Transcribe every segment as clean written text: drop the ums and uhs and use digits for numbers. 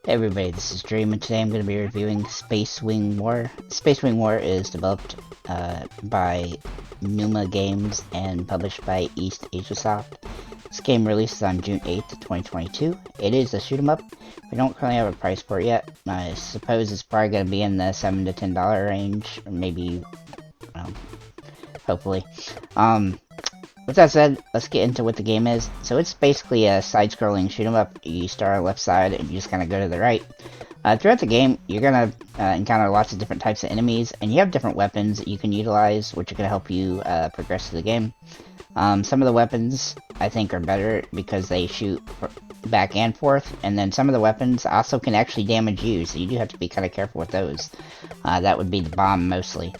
Hey everybody, this is Dream, and today I'm going to be reviewing Spacewing War. Spacewing War is developed by Numa Games and published by East Asia Soft. This game releases on June 8th, 2022. It is a shoot 'em up. We don't currently have a price for it yet. I suppose it's probably going to be in the $7 to $10 range, or maybe, hopefully. With that said, let's get into what the game is. So it's basically a side-scrolling shoot 'em up. You start on the left side and you just kind of go to the right. Throughout the game, you're going to encounter lots of different types of enemies, and you have different weapons that you can utilize, which are going to help you progress through the game. Some of the weapons, I think, are better because they shoot back and forth, and then some of the weapons also can actually damage you, so you do have to be kind of careful with those. That would be the bomb, mostly.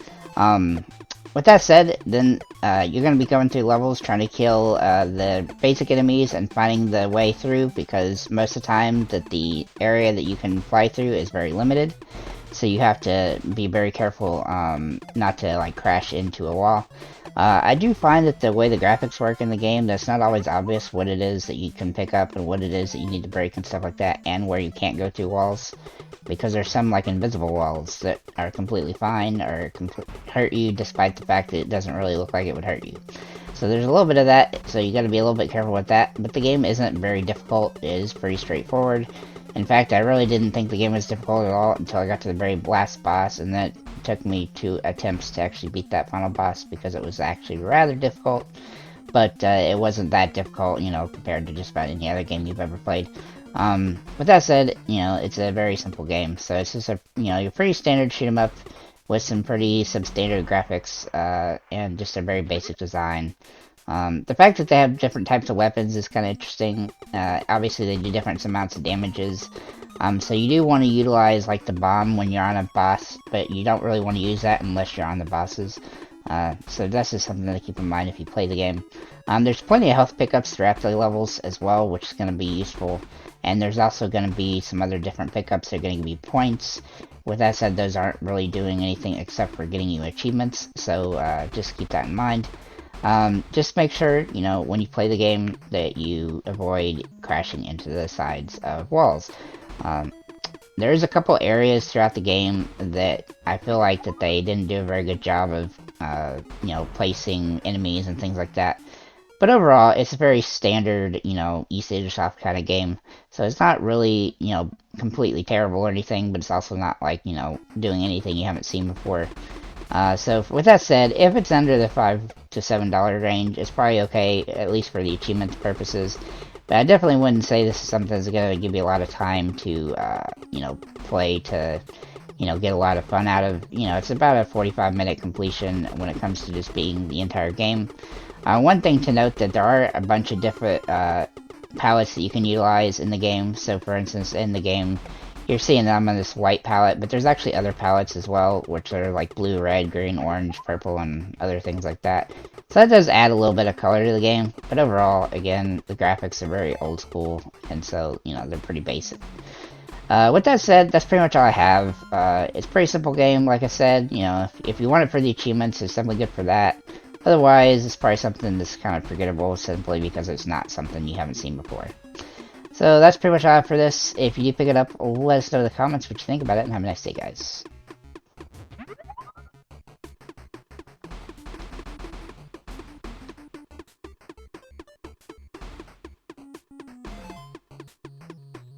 With that said, then you're going to be going through levels trying to kill the basic enemies and finding the way through, because most of the time that the area that you can fly through is very limited. So you have to be very careful not to like crash into a wall. I do find that the way the graphics work in the game, that's not always obvious what it is that you can pick up and what it is that you need to break and stuff like that, and where you can't go through walls. Because there's some like invisible walls that are completely fine or hurt you despite the fact that it doesn't really look like it would hurt you. So there's a little bit of that, so you gotta be a little bit careful with that, but the game isn't very difficult. It is pretty straightforward. In fact, I really didn't think the game was difficult at all until I got to the very last boss, and then it took me 2 attempts to actually beat that final boss because it was actually rather difficult. But it wasn't that difficult, you know, compared to just about any other game you've ever played. With that said, you know, it's a very simple game, so it's just a, you know, your pretty standard shoot 'em up with some pretty substandard graphics, and just a very basic design. The fact that they have different types of weapons is kind of interesting. Obviously they do different amounts of damages, so you do want to utilize, like, the bomb when you're on a boss, but you don't really want to use that unless you're on the bosses. So that's just something to keep in mind if you play the game. There's plenty of health pickups throughout the levels as well, which is going to be useful. And there's also going to be some other different pickups that are going to give you points. With that said, those aren't really doing anything except for getting you achievements, so just keep that in mind. Just make sure, you know, when you play the game that you avoid crashing into the sides of walls. There's a couple areas throughout the game that I feel like that they didn't do a very good job of, you know, placing enemies and things like that. But overall, it's a very standard, you know, East Asia Soft kind of game. So it's not really, you know, completely terrible or anything, but it's also not like, you know, doing anything you haven't seen before. So with that said, if it's under the $5 to $7 range, it's probably okay, at least for the achievements purposes. But I definitely wouldn't say this is something that's going to give you a lot of time to, you know, play to, you know, get a lot of fun out of. You know, it's about a 45-minute completion when it comes to just being the entire game. One thing to note that there are a bunch of different palettes that you can utilize in the game. So for instance, in the game, you're seeing that I'm on this white palette, but there's actually other palettes as well, which are like blue, red, green, orange, purple, and other things like that. So that does add a little bit of color to the game, but overall, again, the graphics are very old school, and so, you know, they're pretty basic. With that said, that's pretty much all I have. It's a pretty simple game, like I said. You know, if you want it for the achievements, it's definitely good for that. Otherwise, it's probably something that's kind of forgettable, simply because it's not something you haven't seen before. So that's pretty much all I have for this. If you do pick it up, let us know in the comments what you think about it, and have a nice day, guys.